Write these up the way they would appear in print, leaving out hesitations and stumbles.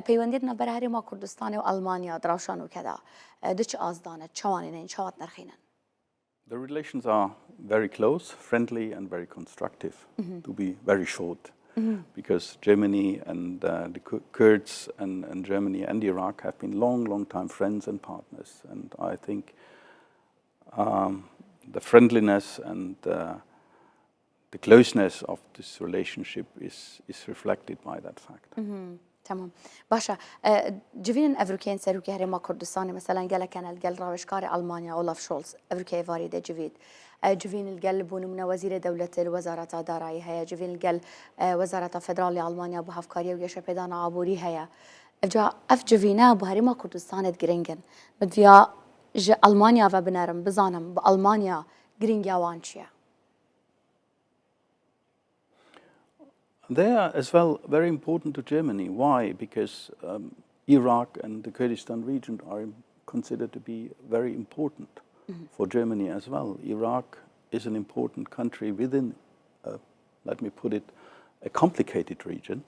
پەیوەندیتە بەر هەرێما کوردستانی و ئەڵمانیا دراوشان و کەدا دچ ئازدانە چاوانێنین چاوات نرخینن. The relations are very close, friendly, and very constructive, to be very short, because Germany and the Kurds and Germany and Iraq have been long time friends and partners. And I think the friendliness and the closeness of this relationship is reflected by that fact. تمام باشا جوین افریقیان سروکی هرما کردستان مثلا گله کن الگل راوشکار آلمانیا اولاف شولز افریقای وارده جوید جوین الگل بونو من وزیر دولت الوزارات دارایی هیا جوین الگل وزارت فدرالی آلمانیا بو هفکاری و یش پیدان عبوری هیا جا اف جوینا بو هرما کردستان گرینگن بدویا آلمانیا و بنرم بزانم با آلمانیا گرینگیا وانچیا. They are as well very important to Germany. Why? Because Iraq and the Kurdistan region are considered to be very important for Germany as well. Iraq is an important country within, let me put it, a complicated region.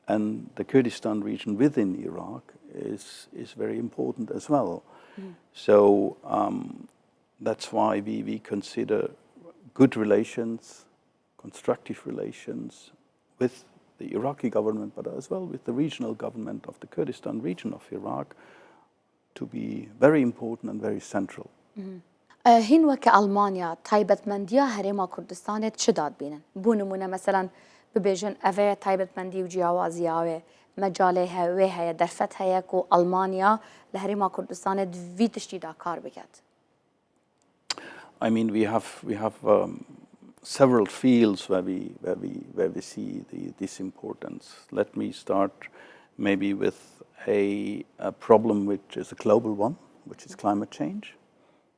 And the Kurdistan region within Iraq is very important as well. So that's why we consider good relations, constructive relations, with the Iraqi government, but as well with the regional government of the Kurdistan region of Iraq, to be very important and very central. هین وک آلمانیا تایبەتمەندیە هەرێما کوردستانێت چ داد بینن؟ بۆ نمونە مەسەلاً ببێژن ئەvێ تایبەتمەندی و جیاوازیاوێ مەجاڵێ هەوێ هەیە دەرفەت هەیە و ئەڵمانیا لە هەرێما کوردستانێت وی تشتیدا کار بکات. I mean, we have several fields where we see this importance. Let me start maybe with a problem which is a global one, which is climate change.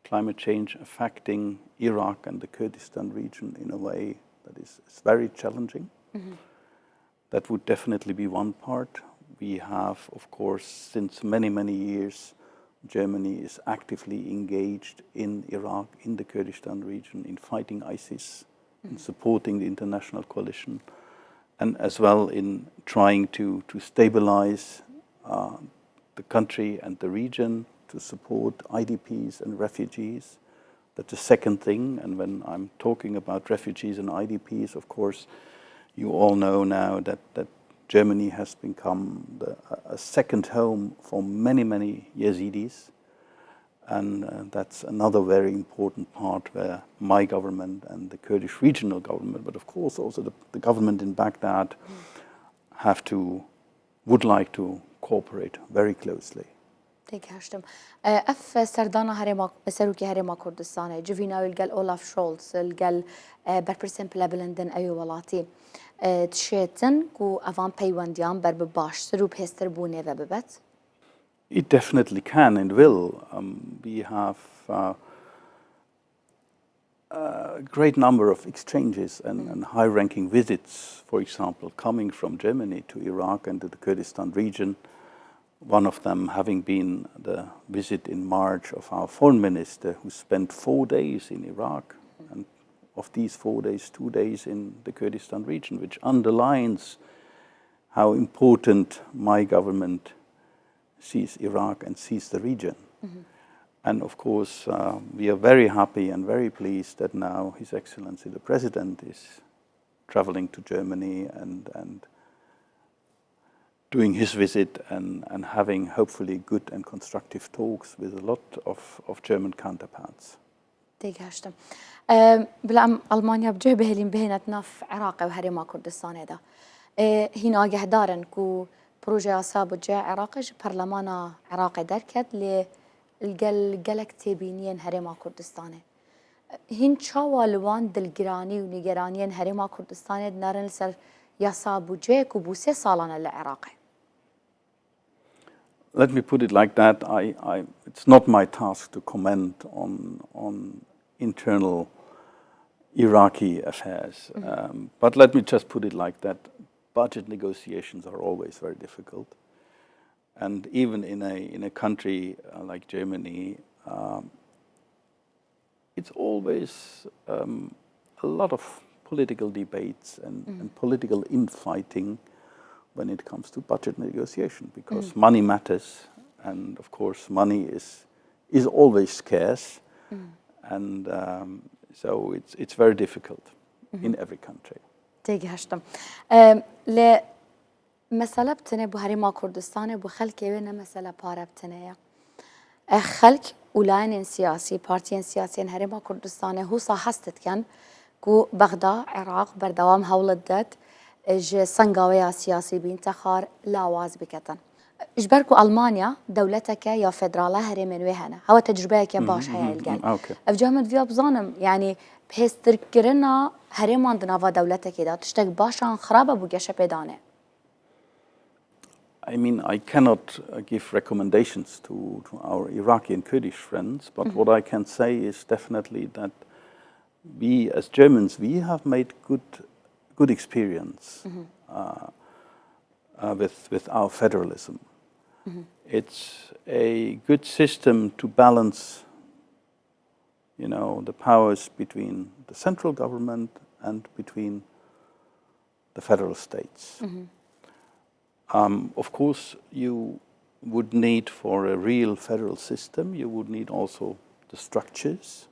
Climate change affecting Iraq and the Kurdistan region in a way that is very challenging. That would definitely be one part. We have, of course, since many years, Germany is actively engaged in Iraq, in the Kurdistan region, in fighting ISIS, in supporting the international coalition, and as well in trying to stabilize the country and the region, to support IDPs and refugees. That's the second thing. And when I'm talking about refugees and IDPs, of course, you all know now that Germany has become a second home for many Yazidis. And that's another very important part where my government and the Kurdish regional government, but of course also the government in Baghdad, would like to cooperate very closely. تێگەشتم ئەف سەردانە سەرروکی هەرێما کوردستانە جڤیناوی لەگەل ئۆلاف شۆڵز لەگەل بەرپرسن پلە بلندن ئەوی وڵاتی تشێتن و ئەوان پەیوەندیان بەر بە باشتر و پێستر بوونێوە ببێت؟ It definitely can and will. We have a great number of exchanges and high-ranking visits, for example, coming from Germany to Iraq and to the Kurdistan region. One of them having been the visit in March of our foreign minister, who spent 4 days in Iraq, and of these 4 days, 2 days in the Kurdistan region, which underlines how important my government sees Iraq and sees the region. And of course, we are very happy and very pleased that now His Excellency the President is traveling to Germany and doing his visit and having hopefully good and constructive talks with a lot of German counterparts. تێگەشتم بەڵام ئەڵمانیا بجێ بهێلین بهێنێت ناف عێراقە و هەرێما کوردستانێدا هین ئاگەهدارن و پروژه یاسا بجێ عێراقیش پەرلەمانە عێراقی دەرکەت لێ گەلک تێبینیên هەرێما کوردستانê هین çawa li wan dilgiranî û nîgeraniyên herêma Kurdistanê dinarin li ser yasa bûcê ku bû 3 salan e li Iraqê? Let me put it like that. It's not my task to comment on internal Iraqi affairs. But let me just put it like that. Budget negotiations are always very difficult. And even in a country like Germany, it's always a lot of political debates and political infighting when it comes to budget negotiation, because money matters, and of course money is always scarce, and so it's very difficult in every country. تيجي هشتم مسألة بتني بهريما كردستان بخلك وين مسألة بارا بتنيا خلك ولاين سياسي بارتيين سياسيين هريما كردستان هو صاحستت كان كو بغداد عراق بردوام هولدت اج سنغاوية سياسي بينتخار لاواز بكتن اجبركو ألمانيا دولتك يا فدرالا هريمن وهنا هو تجربة باش هاي الجاي افجامد فيها بظانم يعني بهستر كرنا هريمان دنافا دولتك دا تشتك باشان خرابة بوجاشة بدانه I mean, I cannot give recommendations to our Iraqi and Kurdish friends, but what I can say is definitely that we, as Germans, we have made good experience with our federalism. It's a good system to balance, you know, the powers between the central government and between the federal states. Of course, you would need for a real federal system, you would need also the structures.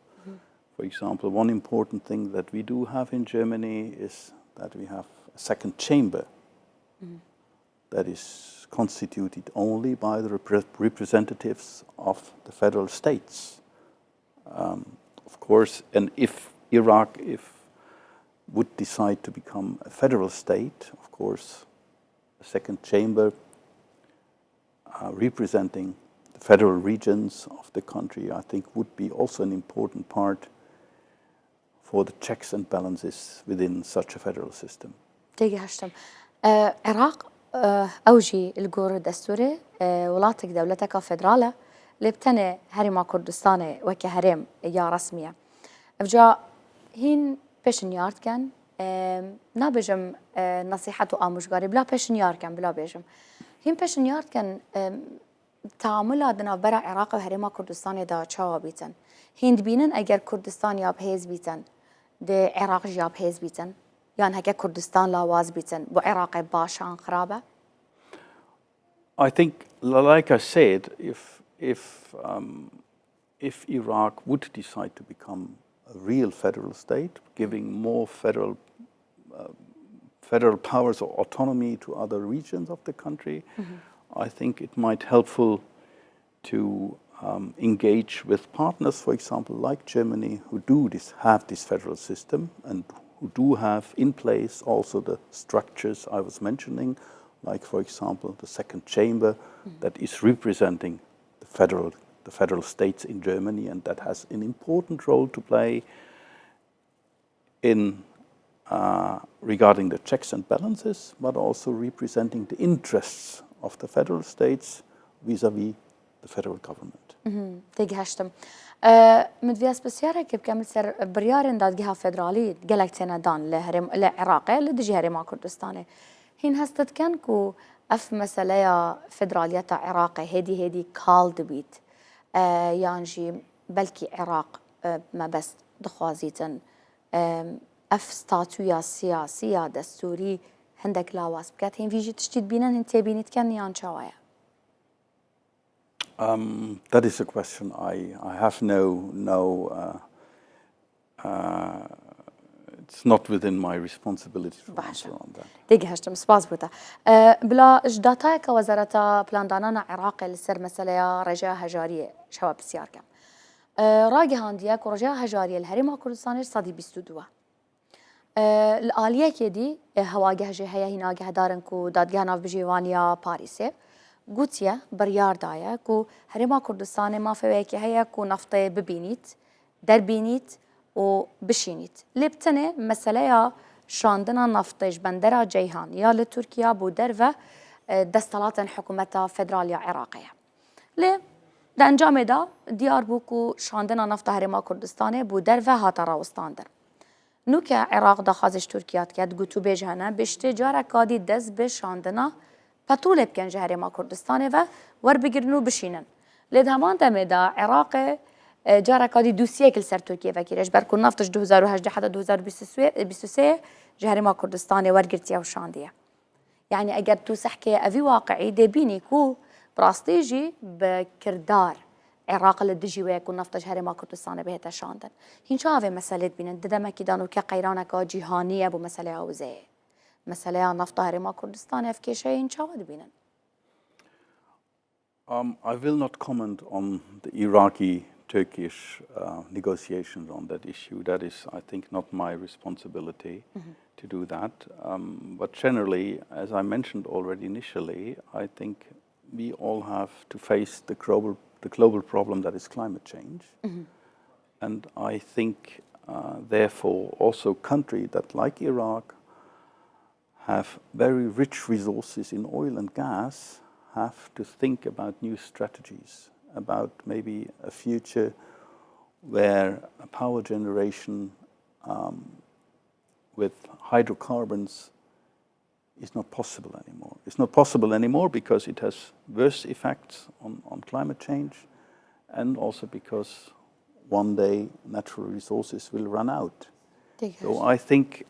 For example, one important thing that we do have in Germany is that we have a second chamber that is constituted only by the representatives of the federal states. Of course, and if Iraq would decide to become a federal state, of course, a second chamber representing the federal regions of the country, I think, would be also an important part for the checks and balances within such a federal system. تيجي هشتم عراق أوجي الجور الدستوري ولاتك دولتك فدرالة لبتني هريما كردستاني وكهرم يا رسمية أفجا هين بيشنيارد كان نابجم نصيحته آموشگاری بلا پشنیار کن بلا بیشم هیم پشنیار کن تعامل دنا برا عراق و هرما کردستان دا چاوا بیتن هند بینن اگر کردستان یا بهیز بیتن ده عراق جا بهیز بیتن یان هکه کردستان لاواز بیتن با عراق باشان خرابه I think, like I said, if Iraq would decide to become a real federal state, giving more federal powers or autonomy to other regions of the country, I think it might helpful to engage with partners, for example, like Germany, who have this federal system and who do have in place also the structures I was mentioning, like, for example, the second chamber that is representing the federal states in Germany, and that has an important role to play in regarding the checks and balances, but also representing the interests of the federal states vis-à-vis the federal government. تيجي هشتم مدفياس بسيارة كيف كامل سر بريارن داد جهة فدرالي جلك تنادان لعراق لدجي هرما كردستاني هين هستد كان كو اف مسألة فدرالية عراق هدي كالد بيت يانجي بلكي عراق ما بس دخوازيتن اف ستاتويا سياسية دستوري هندك لاواس بكات هين فيجي تشتيد بينن هن تبينت كان يان شوايا That is a question I have it's not within my responsibility to answer on that. تيجي هشتم سباز بوتا بلا اجداتاي كوزارة بلان دانانا عراق لسر مسألة رجاء هجارية شباب بسيار كم راجي هاندياك ورجاء هجارية الهريمة كردستانيش صدي بيستودوا الآلية كدي هواجه جهة هناجه دارن كو دادجه ناف بجيوانيا باريسه قوتيا بريار دايا كو هريما كردستان ما فيك هيا كو نفطي ببينيت دربينيت وبشينيت لبتنه مسألة شاندنا نفطيش بندرة جيهان يا لتركيا بو درفة دستلات حكومة فدرالية عراقية ليه ده انجام دا ديار بوكو شاندنا نفط هريما كردستان بو درفة هاتا راوستاندر نوكا عراق دا خازش تركيات كاد قوتو بيجهنا بشتي جارة كادي دز بشاندنا بطولة بكن جهريما كردستان و ور بگرنو بشينن لید همان دمه دا عراق جارة كادي دوسيه كل سر تركيا وكيرش بركو نفتش 2018 حتى 2023 جهريما كردستان ورگرتيا وشاندية يعني اگر تو سحكي افي واقعي دي بيني كو براستيجي بكردار عراق لدجي ويكون نفتج هرما كردستان بهتا شاندن هين شافي مسألة بينن ددما كيدانو كقيرانا كا جهانية بو مسألة اوزي مسألة نفط هرما كردستان افكي شيء هين شافي بينن. I will not comment on the Iraqi-Turkish negotiations on that issue. That is, I think, not my responsibility to do that. But generally, as I mentioned already initially, I think we all have to face the global problem that is climate change. And I think, therefore, also countries that, like Iraq, have very rich resources in oil and gas, have to think about new strategies, about maybe a future where a power generation with hydrocarbons is not possible anymore. It's not possible anymore because it has worse effects on climate change, and also because one day natural resources will run out. So I think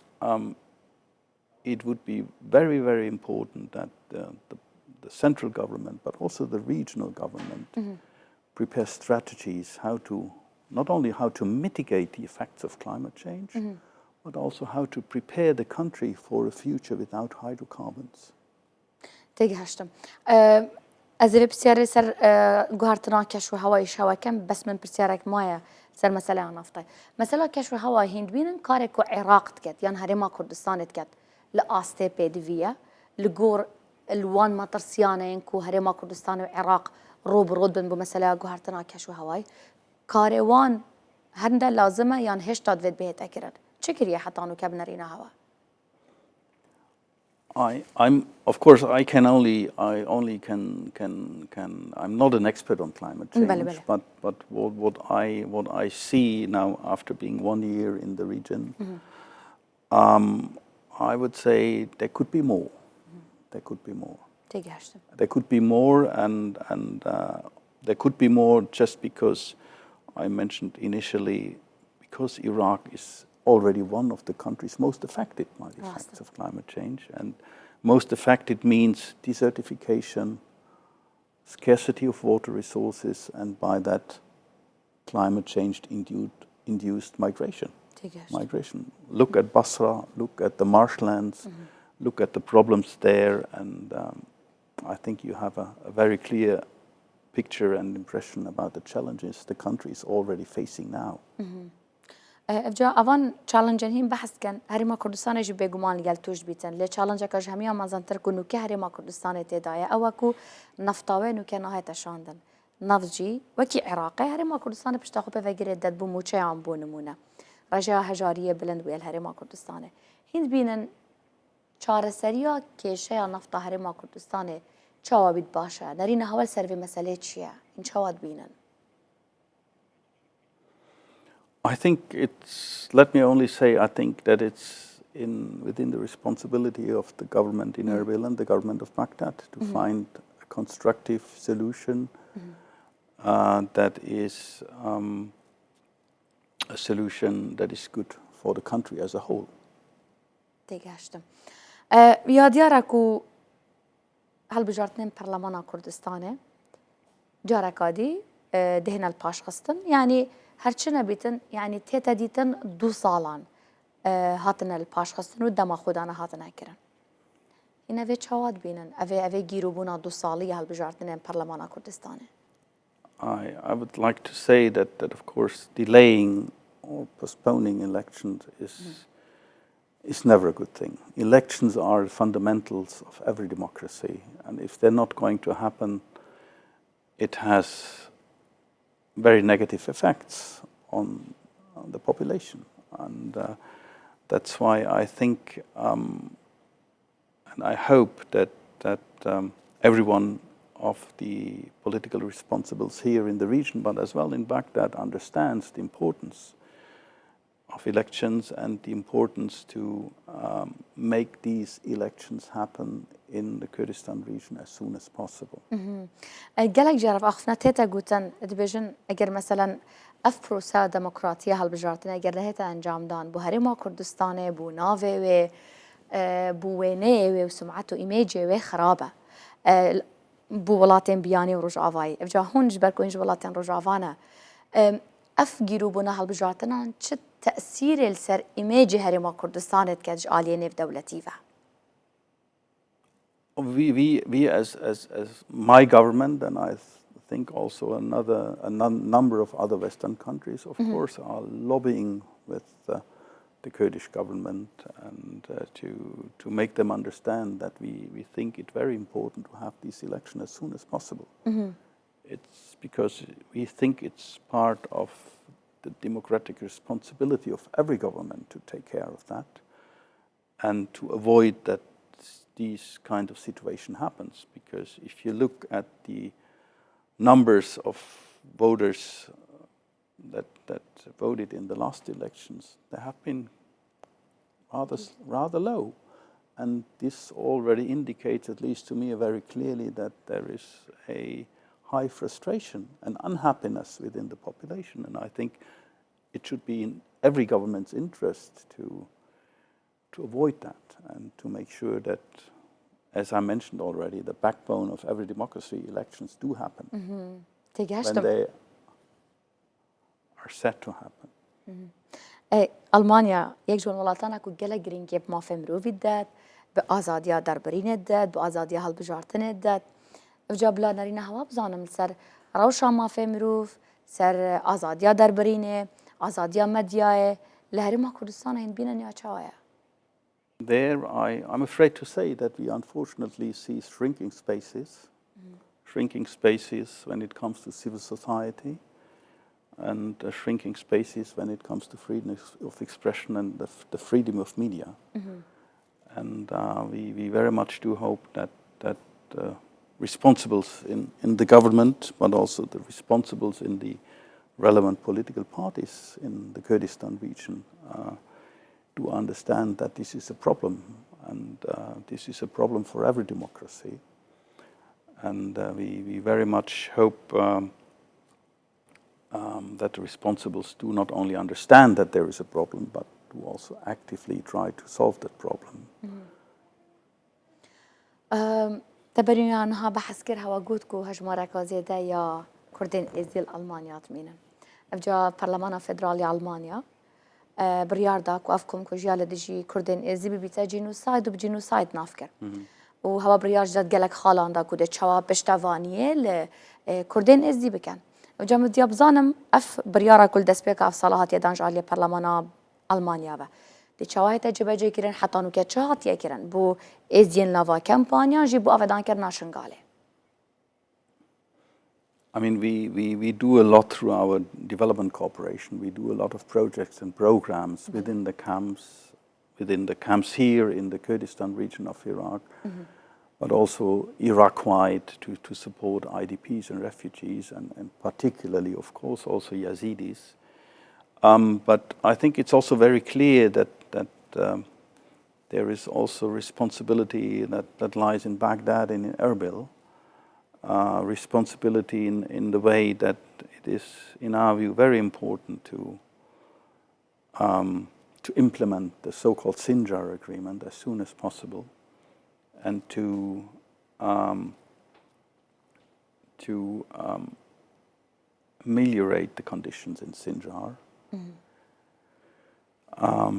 it would be very, very important that the central government, but also the regional government, prepare strategies not only how to mitigate the effects of climate change, but also how to prepare the country for a future without hydrocarbons. تيجهشتم. أزري بسيارة سر جوهرتنا كشف هواي شوا كم بس من بسيارك مايا سر مسألة عن نفطي. مسألة كشف هواي هند بينن كارك عراق تكت يعني هرما كردستان تكت لأستي بيدفيا لجور الوان ما ترسيانة ينكو هرما كردستان وعراق روب رودن بمسألة جوهرتنا كشف هواي كاروان هندا لازمة يعني هش تدفد بهت أكرر. شكرا حتى أنو كابنرينا هوا. Of course, I'm not an expert on climate change, but what I see now after being 1 year in the region, I would say there could be more. There could be more. There could be more, and there could be more just because I mentioned initially, because Iraq is already one of the countries most affected by the effects of climate change. And most affected means desertification, scarcity of water resources, and by that, climate change-induced migration. Look at Basra, look at the marshlands, look at the problems there, and I think you have a very clear picture and impression about the challenges the country is already facing now. افجا اوان چالنجن هیم بحث کن هرما کردستان جو بگمان گل توش بیتن لی چالنج که جمعی مازن تر کنو که هرما کردستان تدایا او کو نفتاوه نو که نهایت شاندن نفجی وکی عراقی هرما کردستان پشتاخو به وگیره داد بو موچه عم بونمونه رجا هجاریه بلند ویل هرما کردستانه هند بینن چارەسەریە کێشەیە نەفتا هەرێما کوردستانê çawa bît baş e derîne hewel ser vê meselê çi ye hîn çawa dibînin I think let me only say, I think that it's within the responsibility of the government in Erbil and the government of Baghdad to find a constructive solution that is a solution that is good for the country as a whole. تێگەشتم یادیارە و هەڵبژارتنên پەرلەمانە کوردستانê careka dî dihêne li paşxistin yanî herçi nebîtin yanî tête dîtin 2 salan hatine li paşxistin û dema xwe de hatine kirin. Hîn evê çawa dibînin evê gîrobûna 2 salî hەڵbژartinên Perlemana Kurdistanê? I would like to say that of course delaying or postponing elections is never a good thing. Elections are fundamentals of every democracy, and if they're not going to happen, it has very negative effects on the population. And that's why I think and I hope that everyone of the political responsibles here in the region, but as well in Baghdad, understands the importance of elections and the importance to make these elections happen in the Kurdistan region as soon as possible. قالك جرب أخفنا تيتا قوتن دبيجن أجر مثلا أف بروسا ديمقراطية هالبجارتنا أجر لهتا أنجام دان بو هرما كردستاني بو ناوي بوينه وسمعته إيميجي وخرابة بولاتين بياني ورجعواي افجا هون جبركو إنج ولاتين رجعوانا أفجروا بنا هالبجاتنا شت تأثير السر إيميجي هرما كردستان كج آلية في دولتي We as my government, and I think also a number of other Western countries, of course, are lobbying with the Kurdish government and to make them understand that we think it very important to have these elections as soon as possible. It's because we think it's part of the democratic responsibility of every government to take care of that and to avoid that these kind of situation happens. Because if you look at the numbers of voters that voted in the last elections, they have been rather low. And this already indicates, at least to me, very clearly that there is a high frustration and unhappiness within the population. And I think it should be in every government's interest to avoid that and to make sure that, as I mentioned already, the backbone of every democracy, elections do happen when they are set to happen. ألمانيا يجون ولاتانا كو جلا جرين جيب ما في مروفي الدات بآزادية دربرين الدات بآزادية هالبجارتين الدات وجاب لا نرينا هوا بزانم سر روشا ما في مروف سر آزادية دربرينه آزادية مدياء لهرما كردستان هين بينا نيا چاويا. There, I'm afraid to say that we unfortunately see shrinking spaces when it comes to civil society, and shrinking spaces when it comes to freedom of expression and the freedom of media. And we very much do hope that responsibles in the government, but also the responsibles in the relevant political parties in the Kurdistan region do understand that this is a problem, and this is a problem for every democracy. And we very much hope that the responsibles do not only understand that there is a problem, but do also actively try to solve that problem. تبرين عنها بحث كرها وجودكو هجمة ركازية يا كردين إزديل ألمانيا تمينا. أفجا برلمان فدرالي ألمانيا بريار داك وأفكم كوجيال دجي كردين إزدي ببيتا جينوسايد وبجينوسايد نافكر. وهوا بريار جد قالك خالان داكو ده شواب بشتافانية لكردين إزدي بكن. أفجا مديا بزانم أف بريارا كل دسبيك أف صلاحات يدانج على برلمان ألمانيا با. دی چاوای تجربه جی کردن حتی نوکه چهات یا کردن بو ازدین لاوا کمپانیا جی بو آفدان کرد ناشنگاله. I mean, we do a lot through our development cooperation. We do a lot of projects and programs within the camps here in the Kurdistan region of Iraq, but also Iraq-wide to support IDPs and refugees, and particularly, of course, also Yazidis. But I think it's also very clear that there is also responsibility that lies in Baghdad and in Erbil. Responsibility in the way that it is, in our view, very important to implement the so-called Sinjar agreement as soon as possible, and to ameliorate the conditions in Sinjar.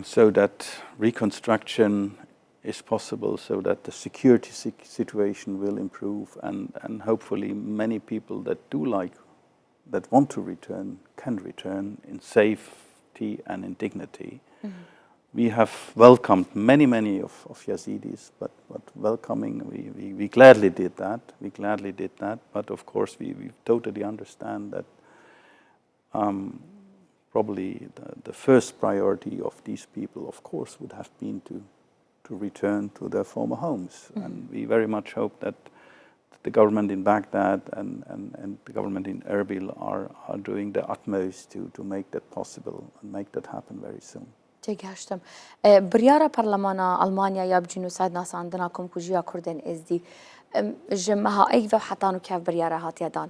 So that reconstruction is possible, so that the security situation will improve, and hopefully many people that want to return can return in safety and in dignity. We have welcomed many of Yazidis, but welcoming, we gladly did that. But of course we totally understand that probably the first priority of these people, of course, would have been to return to their former homes. And we very much hope that the government in Baghdad and the government in Erbil are doing the utmost to make that possible and make that happen very soon. تيجاشتم بريارة برلمان ألمانيا يا بجنوسايد ناس عندنا كم كوجيا كردن إزدي جمعها أيضا حتى نكيف بريارة هاتيدان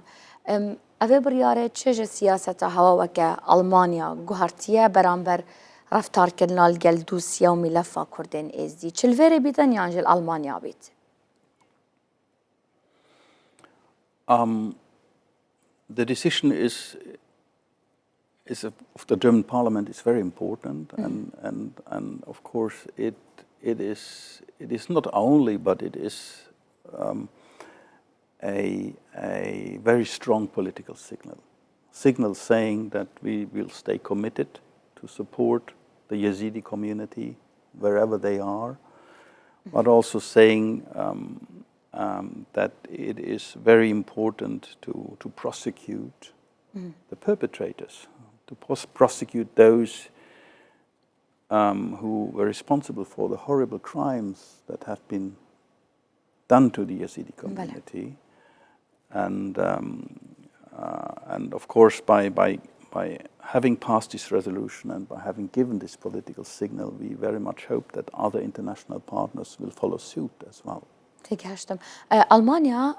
أبي بريارة تشج سياسة هوا وكا ألمانيا جهرتية برامبر رفتار كرنا الجل دوسيا وملفا كردين إزدي تشلفيري بيتن يانجل ألمانيا بيت The decision of the German Parliament is very important, and of course it is not only, but it is a very strong political signal saying that we will stay committed to support the Yazidi community wherever they are, but also saying that it is very important to prosecute the perpetrators, to prosecute those who were responsible for the horrible crimes that have been done to the Yazidi community. And of course, by having passed this resolution and by having given this political signal, we very much hope that other international partners will follow suit as well. تيجهشتم ألمانيا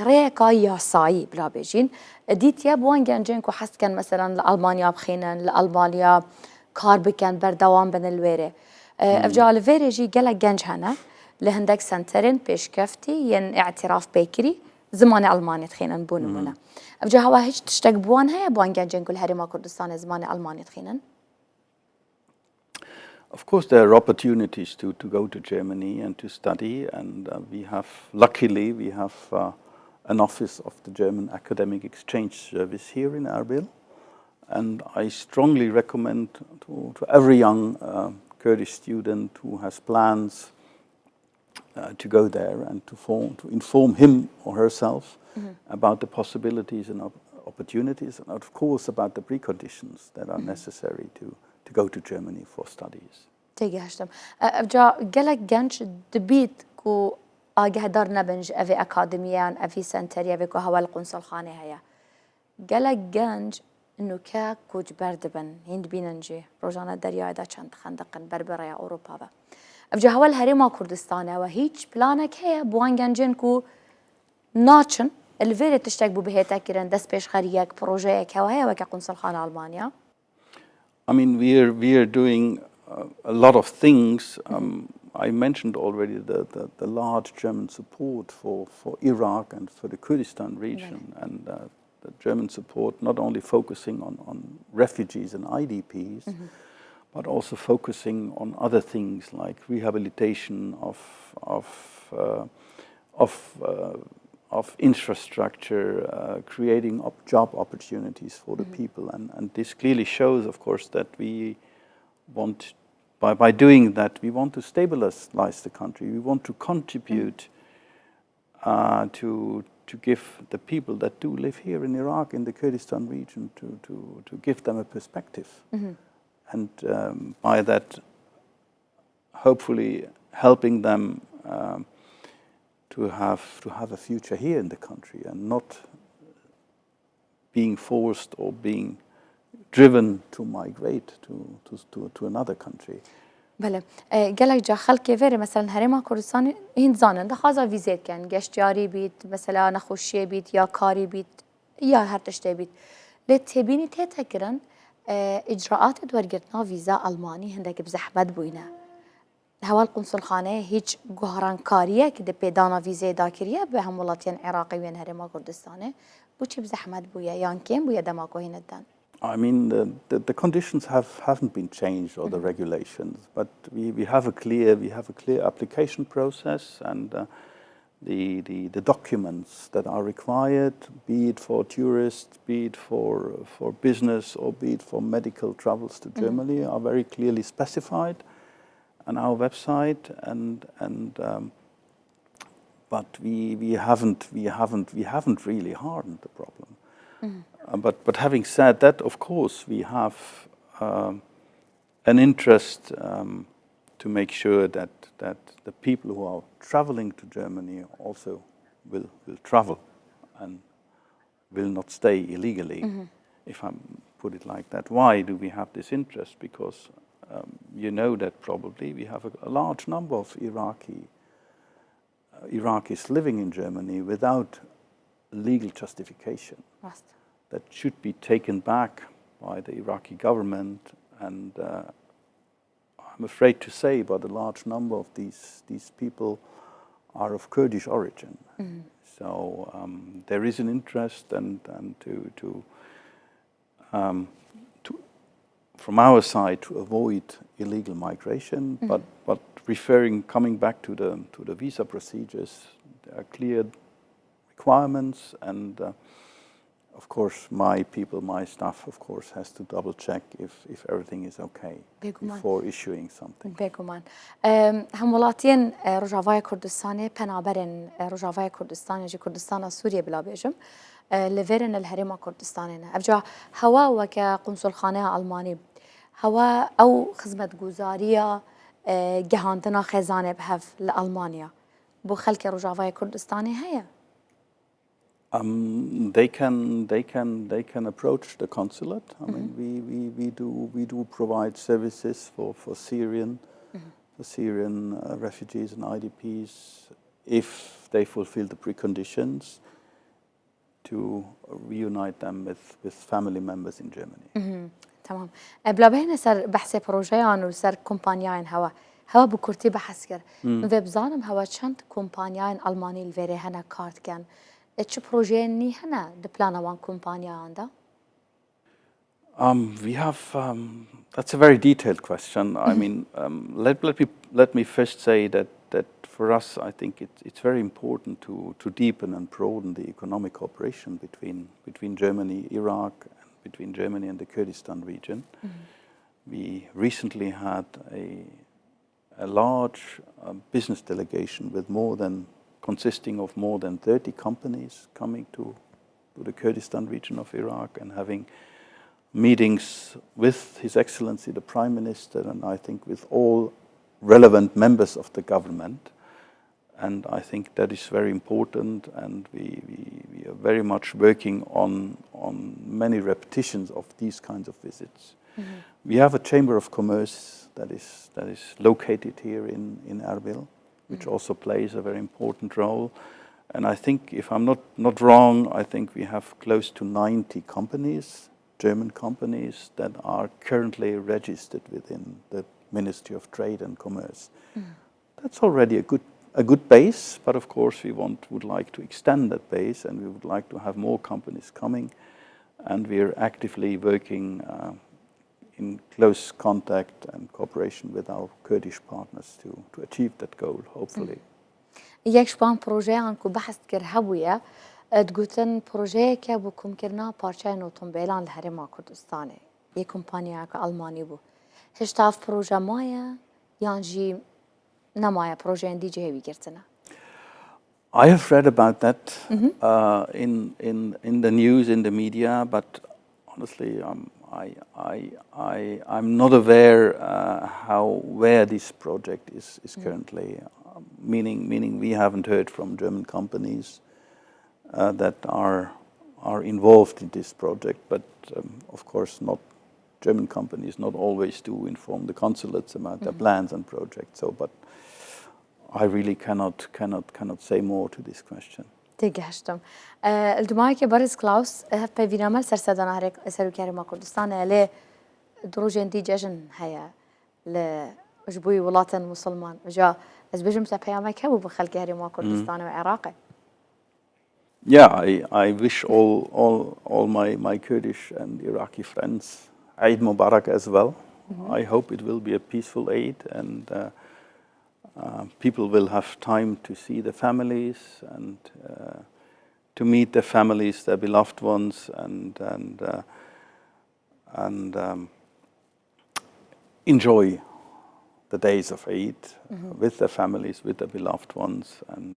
ريكا ياساي بلا بيجين ديت يا بوان جنجين كو حس كان مثلا لألمانيا بخينا لألمانيا كارب كان بردوام بين الويرة أفجع الويرة جي جلا جنج هنا لهندك سنترين بيش كفتي ين اعتراف بيكري زمان ألمانيا تخينا بون منا أفجع هوا هيج تشتاق بوان هيا بوان جنجين كل هريما كردستان زمان ألمانيا تخينا. Of course, there are opportunities to go to Germany and to study, and luckily, we have an office of the German Academic Exchange Service here in Erbil, and I strongly recommend to every young Kurdish student who has plans to go there and to inform him or herself about the possibilities and opportunities, and of course about the preconditions that are necessary to go to Germany for studies. تيجهشتم أبجا جلك جنش دبيت كو آجهدار نبنج أفي أكاديميان أفي سنتريا في كو هوا القنصل خانة هيا جلك جنج إنه كوج بردبن هند بيننجي روجانا دريا دا چند خندقن بربرا يا أوروبا با أبجا هوا الهريما كردستانه وهيج بلانك هيا بوان جنجين كو ناتشن الفيري تشتاق بو بهيتا كيرن دس بيش خريك بروجيك هوا هيا وكا قنصل خانة ألمانيا. I mean, we are doing a lot of things. I mentioned already the large German support for Iraq and for the Kurdistan region, and the German support not only focusing on refugees and IDPs, but also focusing on other things like rehabilitation of infrastructure, creating job opportunities for the people. And this clearly shows, of course, that we want, by doing that, we want to stabilize the country. We want to contribute to give the people that do live here in Iraq, in the Kurdistan region, to give them a perspective. And by that, hopefully helping them to have a future here in the country and not being forced or being driven to migrate to another country. بله قالك جا خلق فيري مثلا هرما كردستان هند زانن ده خازا فيزيت كان گشتیاری بيت مثلا نخوشی بيت یا کاری بيت یا هر تشتی بيت لتبيني تتكرن اجراءات دورگرتنا فيزا الماني هندك بزحمت بوينه هوا القنصل خانه هیچ گوهران کاریه که ده پیدانا ویزه داکریه به هم ولاتین عراقی وین هرما کردستانه بو چی بزحمت بویا یان کم بویا دماغو هندن. I mean, the conditions haven't been changed, or the regulations, but we have a clear application process, and the documents that are required, be it for tourists, be it for business, or be it for medical travels to Germany, are very clearly specified on our website, but we haven't really hardened the problem. But having said that, of course, we have an interest to make sure that the people who are traveling to Germany also will travel and will not stay illegally, if I put it like that. Why do we have this interest? Because you know that probably we have a large number of Iraqis living in Germany without legal justification. That should be taken back by the Iraqi government and I'm afraid to say, but a large number of these people are of Kurdish origin. So there is an interest and from our side to avoid illegal migration, but coming back to the visa procedures, there are clear requirements, and of course my people, my staff, of course, has to double check if everything is okay before issuing something. بێگومان هەموڵاتیان ڕۆژاوای کوردستانی پەنابەرن ڕۆژاوای کوردستانێکی کوردستانە سووریە بلا بێژم لەڤێرن لە هەرێما کوردستانێنە ئەفجا هەوا وەکە قونسولخانەیە ئەڵمانی هەوا ئەو خزمەتگوزاریە گەهاندنا خێزانێ بهەف لە ئەڵمانیا بۆ خەڵکی ڕۆژاوای کوردستانی هەیە؟ They can approach the consulate. I mean, we do provide services for Syrian refugees and IDPs if they fulfill the preconditions to reunite them with family members in Germany. تمام. بلا بهنا سر بحث پروژه‌یان و سر کمپانیان هوا بکرتی بحث کرد. و بزانم هوا چند کمپانیان آلمانی الوری هنا کارت کن. چه پروژه نی هنا دپلان وان کمپانیان دا؟ We have. That's a very detailed question. I mean, let me first say that for us, I think it's very important to deepen and broaden the economic cooperation between Germany, Iraq, and between Germany and the Kurdistan region. We recently had a large business delegation with consisting of more than 30 companies coming to the Kurdistan region of Iraq and having meetings with His Excellency the Prime Minister, and I think with all relevant members of the government. And I think that is very important, and we are very much working on many repetitions of these kinds of visits. We have a Chamber of Commerce that is located here in Erbil, which also plays a very important role. And I think, if I'm not wrong, I think we have close to 90 companies, German companies, that are currently registered within the Ministry of Trade and Commerce. That's already a good base, but of course we would like to extend that base, and we would like to have more companies coming, and we are actively working in close contact and cooperation with our Kurdish partners to achieve that goal, hopefully. یک بان پروژه آنکو بحث کر هویه تقولن پروژه که بکم کرنا پارچه نوتومبیلان لهرما کردستانه یک کمپانیا که آلمانی بو هشتاف پروژه مایا یانجی نمایا پروژه اندی جهوی گرتنا. I have read about that in the news, in the media, but honestly, I'm not aware where this project is currently. Meaning we haven't heard from German companies that are involved in this project, but of course not German companies not always do inform the consulates about their plans and projects. So, but I really cannot say more to this question. تيجهشتم. الدماغ كبارز كلاوس هفه فينامل سرسدان هرك سروكاري ما كردستان له دروجين دي جشن هيا لجبوي ولاة مسلمان جا از بجم سبيامك هبو بخلق هري ما كردستان وعراق. Yeah, I wish all my Kurdish and Iraqi friends Eid Mubarak as well. I hope it will be a peaceful Eid, and people will have time to see their families and to meet their families, their beloved ones, and enjoy the days of Eid with their families, with their beloved ones. And